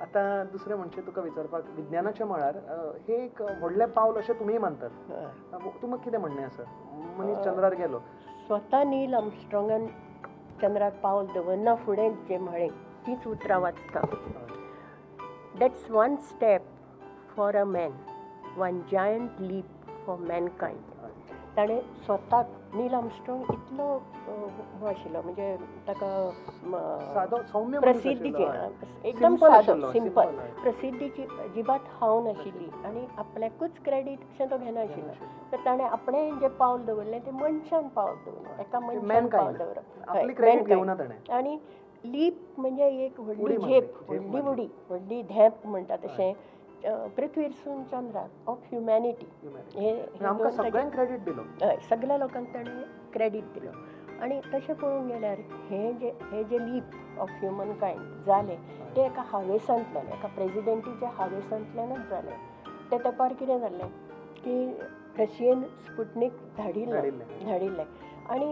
आता दुसरें म्हणजे तुका विचारपाक विज्ञानाच्या मळार हे एक व्हडलें पावल अशें तुमी मानतात. तुमकां कितें म्हणणें आसा? मनीस चंद्रार गेलो, स्वता नील आर्मस्ट्रॉंगान चंद्रार पावल दवरना फुडें जें म्हळें तीच उतरां वाचता. That's one step for a man, one giant leap for mankind. ताणें स्वताक नील आर्मस्ट्रॉंग इतलो हो आशिल्लो, म्हणजे ताका सादो सौम्य प्रसिद्धीची एकदम सादो सिंपल, प्रसिद्धीची अजिबात हाव नाशिल्ली आनी आपल्याकूच क्रेडीट अशें तो घेनाशिल्लो. तर ताणें आपणें जें पावल दवरलें तें मनशान पावल दवरलें, एका मनशान पावल दवरप. आनी लीप म्हणजे एक व्हडली झेप, व्हडली उडी, व्हडली धेंप म्हणटा तशें पृथ्वीरसून चंद्रार ऑफ ह्युमॅनिटी. हय, सगळ्या लोकांक ताणें क्रेडीट दिलो. आनी तशें पळोवंक गेल्यार हे जे लीप ऑफ ह्युमन कायंड जालें तें एका हावेसांतल्यान, एका प्रेजिडेंटीच्या हावेसांतल्यानच जालें. त्या तेंपार कितें जाल्लें की रशियेन स्पुटनीक धाडिल्लें आनी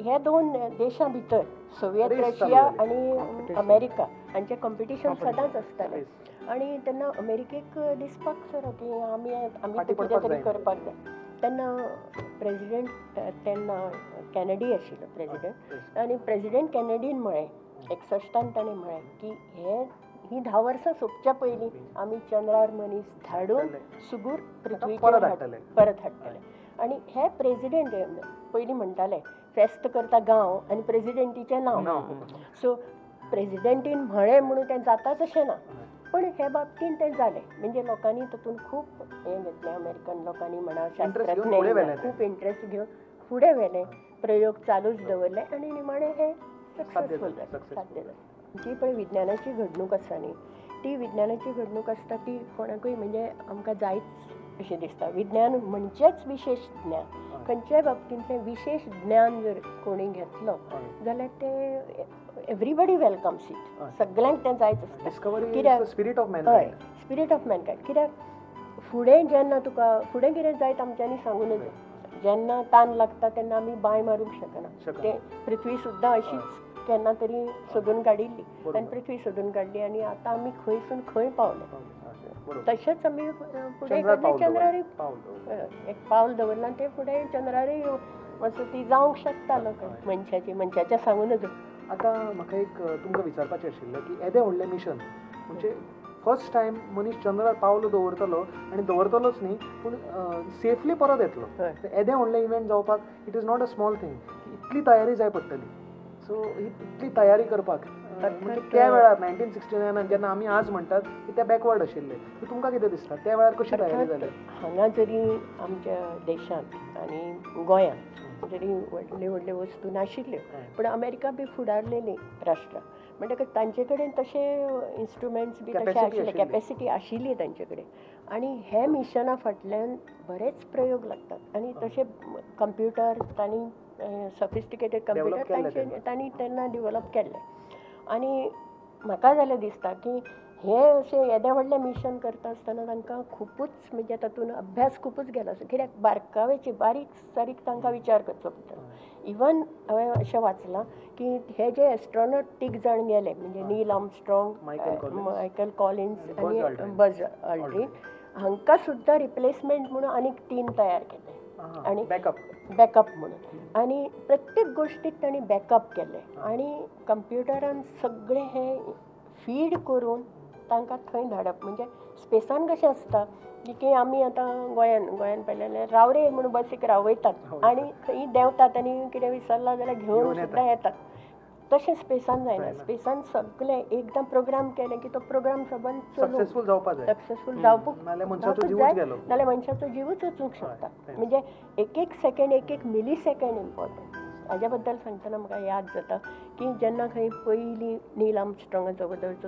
हे दोन देशां भितर सोवियत रशिया आनी अमेरिका हांचें कॉम्पिटिशन सदांच आसतालें. आनी तेन्ना अमेरिकेक दिसपाक सर की आमी कितें तरी करपाक जाय. तेन्ना प्रेजिडेंट, तेन्ना कॅनेडी आशिल्लो प्रेजिडेंट, आनी प्रेजिडेंट कॅनेडीन म्हळें 61 ताणें म्हळें की ही 10 वर्सां सोंपच्या पयलीं आमी चंद्रार मनीस धाडून सुगूर पृथ्वीचेर परत हाडटले. आनी हे प्रेजिडेंट पयलीं म्हणटाले फेस्त करता गांव आनी प्रेजिडेंटीचें नांव. सो प्रेजिडेंटीन म्हळें म्हणून तें जाताच अशें ना, पण हे बाबतीन तें जालें. म्हणजे लोकांनी तातूंत खूब हें घेतलें, अमेरिकन लोकांनी म्हणा, शास्त्रज्ञांनी खूब इंट्रस्ट घेवन फुडें व्हेलें, प्रयोग चालूच दवरले आनी निमाणें हें सक्सेसफूल जालें. जी पळय विज्ञानाची घडणूक आसा न्ही, ती विज्ञानाची घडणूक आसता ती कोणाकूय म्हणजे आमकां जायच अशें दिसता. विज्ञान म्हणचेच विशेश ज्ञान. खंयच्याय बाबतींतलें विशेष ज्ञान जर कोणी घेतलो जाल्यार तें एवरीबडी वेलकम्स इट. सगळ्यांक तें जायच आसता. कित्याक स्पिरीट ऑफ मॅनकायंड. कित्याक फुडें जेन्ना तुका फुडें कितें जायत आमच्यांनी सांगूनच जाय. जेन्ना तान लागता तेन्ना आमी बांय मारूंक शकना. तें पृथ्वी सुद्दां अशीच केन्ना तरी सोदून काडिल्ली, आनी पृथ्वी सोदून काडली आनी आतां आमी खंयसून खंय पावले. तशेंच आमी फुडें चंद्रार एक पावल दवरलां, तें फुडें चंद्रारूय वसती जावंक शकता लोकांक मनशाच्या सांगूनच. आतां म्हाका एक तुमकां विचारपाचें आशिल्लें की येदें व्हडलें मिशन म्हणजे फर्स्ट टायम मनीस चंद्रार पावलो दवरतलो आनी दवरतलोच न्ही पूण सेफली परत येतलो. येदें व्हडलें इव्हेंट जावपाक it is not a small thing. इतली तयारी जाय पडटली. सो ही इतली तयारी करपाक म्हणजे त्या वेळार 1969 जेन्ना आमी आज म्हणटात की ते बॅकवर्ड आशिल्ले, तुमकां कितें दिसता त्या वेळार कशी तयारी जाली? हांगा जरी आमच्या देशांत आनी गोंयांत जरी व्हडल्यो व्हडल्यो वस्तू नाशिल्ल्यो, पण अमेरिका बी फुडारलेली राष्ट्र म्हणटकच तांचे कडेन तशे इन्स्ट्रुमेंट्स बी तशे आशिल्ले, कॅपेसिटी आशिल्ली तांचे कडेन. आनी हे मिशना फाटल्यान बरेच प्रयोग लागतात आनी तशे कंप्युटर तांणी सफिस्टिकेटेड कंप्युटर तांणी तेन्ना डिवेलप केल्ले. आनी म्हाका जाल्यार दिसता की हे अशें येदें व्हडलें मिशन करता आसतना तांकां खुबूच म्हणजे तातूंत अभ्यास खुबूच गेलो आसा. कित्याक बारकावेची बारीक सारीक तांकां विचार करचो पडटा. इवन हांवें अशें वाचलां की हे जे एस्ट्रॉनॉट 3 जाण गेले म्हणजे नील आर्मस्ट्रॉंग, मायकल कॉलिन्स आनी बज ऑल्ड्रिन, हांकां सुद्दां रिप्लेसमेंट म्हणून आनीक 3 तयार केले आनी बॅकअप म्हणून. आनी प्रत्येक गोश्टीक तांणी बॅकअप केले आनी कंप्युटरान सगळें हें फीड करून तांकां थंय धाडप. म्हणजे स्पेसान कशें आसता की आमी आतां गोंयान पयलें राव रे म्हणून बसीक रावयतात आनी थंय देंवतात आनी कितें विसरलां जाल्यार घेवन सुद्दां येतात. तशें स्पेसान जायना. स्पेसान सगळें एकदम प्रोग्राम केलें की तो प्रोग्राम सबंद सक्सेसफूल जावपूक नाल्यार मनशाचो जीवच वचूंक शकता. म्हणजे एक सेकंड, एक मिली सेकंड इम्पॉर्टंट. हाज्या बद्दल सांगतना म्हाका याद जाता की जेन्ना खंय पयलीं नील आर्मस्ट्रॉंगाचो बद्दलचो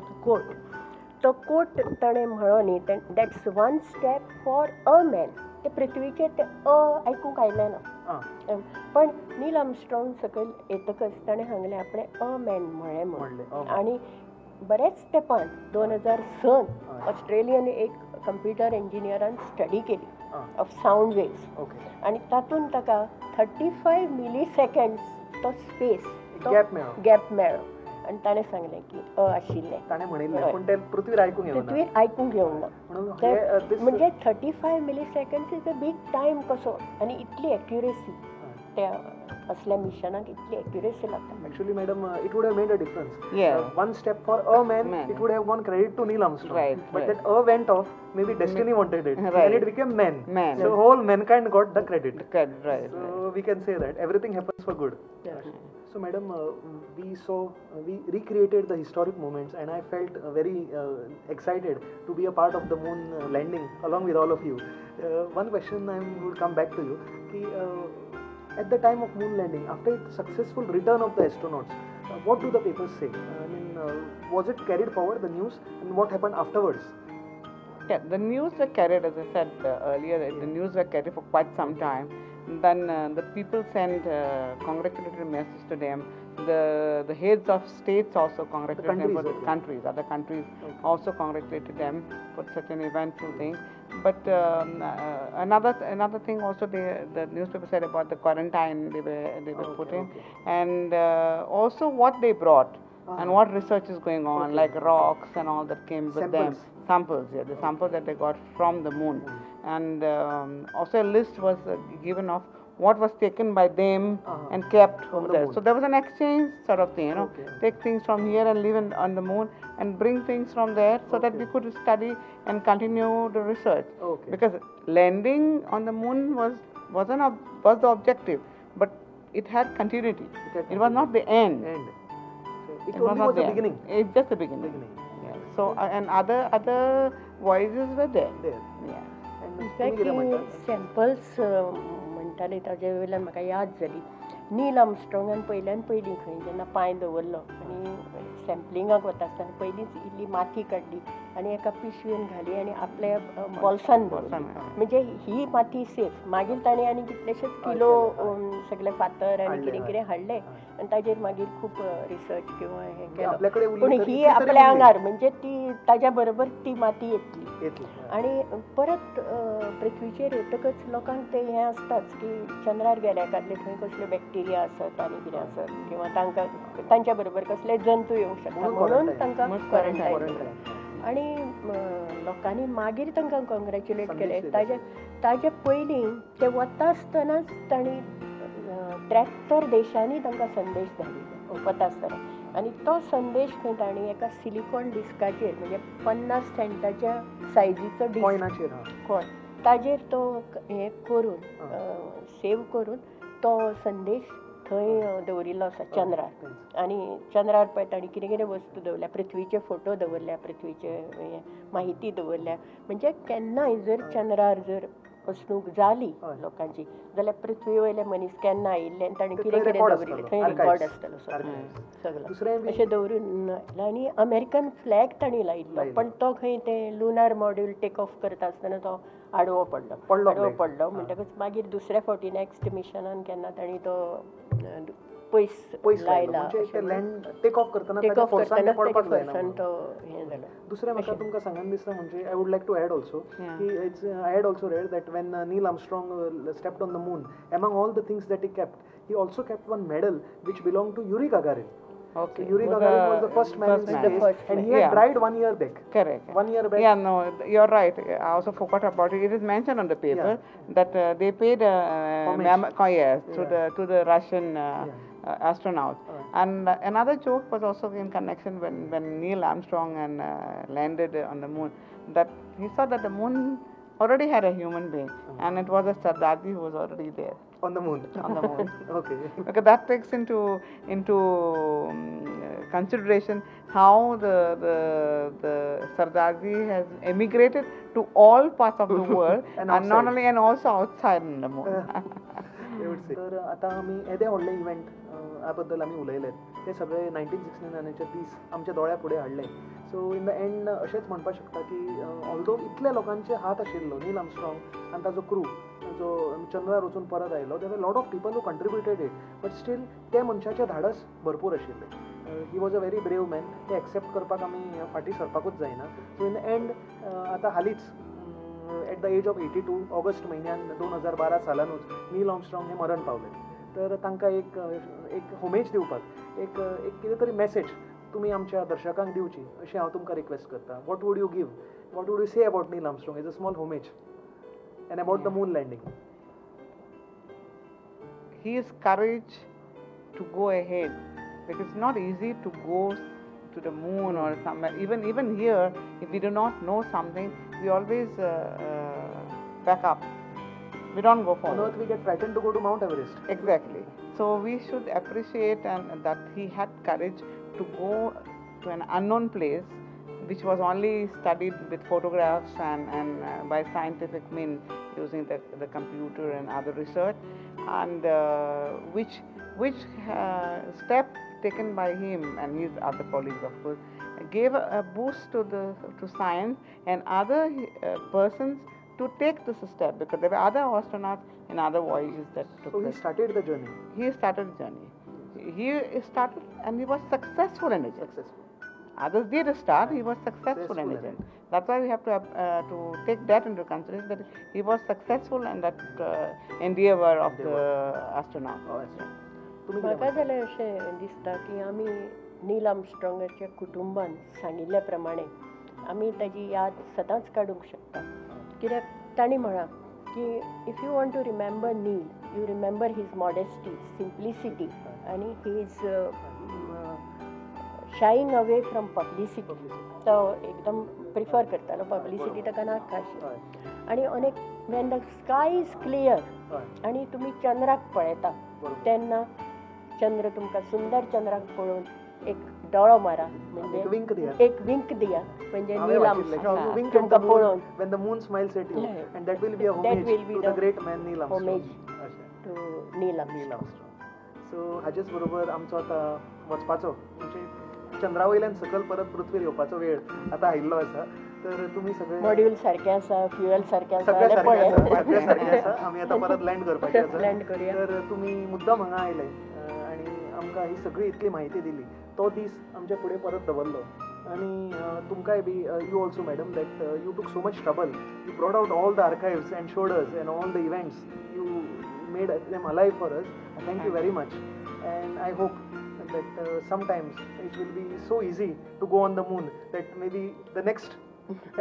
तो कोट ताणें म्हळो न्ही, that's one step for a man. ते पृथ्वीचेर ते आयकूंक आयलें ना, पण नील आर्मस्ट्रॉंग सकयल येतकच ताणें सांगलें आपणें अ मॅन म्हळें म्हणून. आनी बरेच तेंपान 2006 ऑस्ट्रेलियन एक कंप्युटर इंजिनियरान स्टडी केली ऑफ सावंड वेव्स आनी तातूंत ताका 35 मिली सेकंड्स तो स्पेस गॅप मेळ्ळो. आनी ताणें सांगलें की आशिल्लें. ताणें म्हणिल्लें पूण ते पृथ्वीर आयकूंक येवना. पृथ्वीर आयकूंक घेवंक ना. म्हणून म्हणजे 35 milliseconds is a big time कसो आनी इतली एक्युरेसी त्या असल्या मिशनाक इतली एक्युरेसी लागता. Actually, madam, it would have made a difference. Yeah. One step for a man, it would have gone credit to Neil Armstrong. Right, But right. that went off, maybe destiny wanted it. Right. And it became man. Man. So whole mankind got the credit. Right, right. So we can say that everything happens for good. Yeah. So madam, we recreated the historic moments, and I felt very excited to be a part of the moon landing along with all of you. One question I would come back to you. At the time of moon landing, after its successful return of the astronauts, what do the papers say? I mean, was it carried forward, the news, and what happened afterwards? Yeah, the news were carried, as I said earlier, the news were carried for quite some time. Then the people sent congratulatory messages to them. The heads of states also congratulated them for the countries. Other countries also congratulated them for such an eventful thing. But another thing also, the newspaper said about the quarantine they were put in, and also what they brought and what research is going on, like rocks and all that came with them. Samples, yeah, the samples that they got from the moon, and also a list was given of what was taken by them and kept over there. So there was an exchange sort of thing, take things from here and leave on the moon and bring things from there so that we could study and continue the research. Because landing on the moon was the objective, but it had continuity. It was not the end. It only was the beginning. It's just the beginning. Yeah. So and other voyages were there. Yeah. Exactly. Samples म्हणटाले ताजे वयल्यान म्हाका याद जाली. नील आर्मस्ट्रॉंगान पयल्यान पयलीं खंय जेन्ना पांय दवरलो आनी सॅम्पलिंगाक वता आसतना पयलींच इल्ली माती काडली आनी एका पिशवेन घाली आनी आपल्या बॉल्सान दवरली. म्हणजे ही माती सेफ. मागीर ताणें आनी कितलेशेच किलो सगळे फातर आनी कितें कितें हाडले आनी ताजेर मागीर खूब रिसर्च किंवा हें केलो. पूण ही आपल्या आंगार म्हणजे ती ताज्या बरोबर ती माती येतली. आनी परत पृथ्वीचेर येतकच लोकांक ते हें आसताच की चंद्रार गेल्या एकातले थंय कसले बॅक्टेरिया आसत आनी कितें आसत किंवा तांच्या बरोबर कसले जंतू येवंक शकता म्हणून तांकां क्वॉरंटायन. आनी लोकांनी मागीर तांकां कॉंग्रॅच्युलेट केले. ताजे पयलीं ते वता आसतनाच तांणी 73 देशांनी तांकां संदेश धाडिल्लो वता आसतना. आनी तो संदेश खंय तांणी एका सिलिकॉन डिस्काचेर म्हणजे 50 सेंटाच्या सायजीचो डिस्क ताजेर तो हें करून सेव करून तो संदेश थंय दवरिल्लो आसा चंद्रार. आनी चंद्रार पळय तांणी कितें कितें वस्तू दवरल्या, पृथ्वीचे फोटो दवरल्या, पृथ्वीचे माहिती दवरल्या. म्हणजे केन्नाय जर चंद्रार जर वचणूक जाली लोकांची जाल्यार पृथ्वी वयले मनीस केन्ना आयिल्ले आनी तांणी कितें कितें दवरिल्लें थंय रिकॉर्ड आसतलो सगळो अशें दवरून. आनी अमेरिकन फ्लॅग तांणी लायिल्लो पण तो खंय तें लुनार मॉड्यूल टेक ऑफ करता आसतना तो आडवो पडलो. म्हणटकच मागीर दुसऱ्या फावटी नॅक्स्ट मिशनान केन्ना तांणी तो पयस लायला. टेक ऑफ करतना तो हें जालो. दुसरें म्हाका तुमकां सांगन दिसता म्हणजे I would like to add also की I had also read that when Neil Armstrong stepped on the moon among all the things that he also kept one medal which belonged to Yuri Gagarin. So Yuri Gagarin was the first man in space and he had died 1 year back. Correct. 1 year back. Yeah, no, you're right. I also forgot about it. It is mentioned on the paper that they paid to the Russian astronaut. And another joke was also in connection when Neil Armstrong landed on the moon, that he saw that the moon already had a human being, and it was a Sardaji who was already there. On the moon. Okay. Because that takes into consideration how the Sardaji has emigrated to all parts of the world and not only and also outside the moon. तर आता आमी येदे व्हडले event बद्दल आमी उलयलेत ते सगळे 1969चे दीस आमच्या दोळ्या फुडें हाडले. सो इन द एंड अशेंच म्हणपाक शकता की ऑल्दो इतले लोकांचे हात आशिल्लो नील आर्मस्ट्रॉंग आनी ताजो क्रू जो चंद्रार वचून परत आयलो, there were lot of people who contributed it, but still त्या मनशाचें धाडस भरपूर आशिल्लें. He was a very brave man. ते एक्सेप्ट करपाक आमी फाटीं सरपाकूच जायना. सो इन द एंड आतां हालींच at the age of 82 August म्हयन्यान 2012 सालानूच नील आर्मस्ट्रॉंग हे मरण पावले. तर तांकां एक होमेज दिवपाक एक कितें तरी मॅसेज तुमी आमच्या दर्शकांक दिवची अशी हांव तुमकां रिक्वेस्ट करता. What would you give, what would you say about Neil Armstrong as a small homage and about the moon landing? His courage to go ahead, because it's not easy to go to the moon or somewhere. Even here, if we do not know something, we always back up. We don't go On forward. earth we get frightened to go to Mount Everest. Exactly. So we should appreciate and that he had courage to go to an unknown place, which was only studied with photographs and by scientific means using the computer and other research, and which step taken by him and his other colleagues, of course, gave a boost to science and other persons to take this step, because there were other astronauts in other voyages that took So he place. started the journey. He started the journey. He started and he was successful in it. Successful. Others did start, he was successful in Successful in it. That's why we have to take that into consideration, that he was successful in that endeavor of the astronaut. Oh, अच्छा. तुम्ही कितें म्हाका म्हणटा? जाल्यार अशें दिसता की आमी नील आर्मस्ट्रॉंगाच्या कुटुंबान सांगिल्ल्या प्रमाणे आमी ताजी याद सदांच काडूंक शकता. कित्याक ताणी म्हणा की if you want to remember Neil, you remember his modesty, simplicity आनी his shying away from publicity. तो एकदम प्रिफर करतालो पब्लिसिटी, ताका नाका आशिल्ली. हय, आनी अनेक Wien the sky is clear हय, आनी तुमी चंद्राक पळयता बरोबर. तेन्ना चंद्र तुमकां सुंदर चंद्राक पळोवन एक दोळो मारा, एक म्हणजे wink दिया. एक विंक दिया, म्हणजे हांवें नील वाचिल्लें की आर्मस्ट्रॉंग wink at the तुमकां moon पळोवन when the moon smiles at you, Yeah. and that will be a That homage will be to the the great man Neil Armstrong. homage. अच्छा. To Neil Neil Armstrong. Armstrong. So हाचेच बरोबर आमचो आतां वचपाचो, म्हणजे चंद्रा वयल्यान सकल परत पृथ्वीर येवपाचो वेळ आतां आयिल्लो आसा. तर तुमी सगळे मॉड्यूल सारकें आसा, फ्युएल सारकें आसा, सगळें जाल्यार सारकें आसा, पळय. सगळें सारकें आसा. आमी आतां परत लँड करपाचें आसा. लँड करुया. तर तुमी मुद्दाम हांगा आयले आनी आमकां ही सगळी इतली म्हायती दिली. तो दीस आमचे फुडें परत दवरलो. आनी तुमकांय बी you also madam that you took so much trouble, you brought out all the archives and showed us and all the events, you made them alive for us. Thank you very much. And I hope that sometimes it will be so easy to go on the moon that maybe the next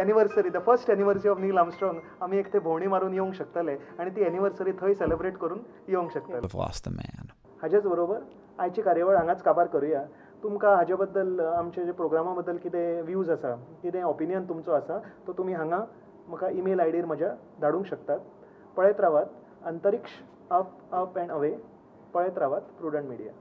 anniversary, the first anniversary of Neil Armstrong, आमी एक ते भोंवणी मारून येवंक शकतले आनी ती anniversary थंय celebrate करून येवंक शकतले. We've lost the man. हाचेच बरोबर आयची कार्यावळ हांगाच काबार करूया. तुमकां हाचे बद्दल आमचे जे प्रोग्रामा बद्दल कितें व्यूज आसा, कितें ओपिनियन तुमचो आसा, तो तुमी हांगा म्हाका ईमेल आयडीर म्हज्या धाडूंक शकतात. पळयत रावात अंतरिक्ष अप अँड अवे. पळयत रावात प्रुडंट मिडिया.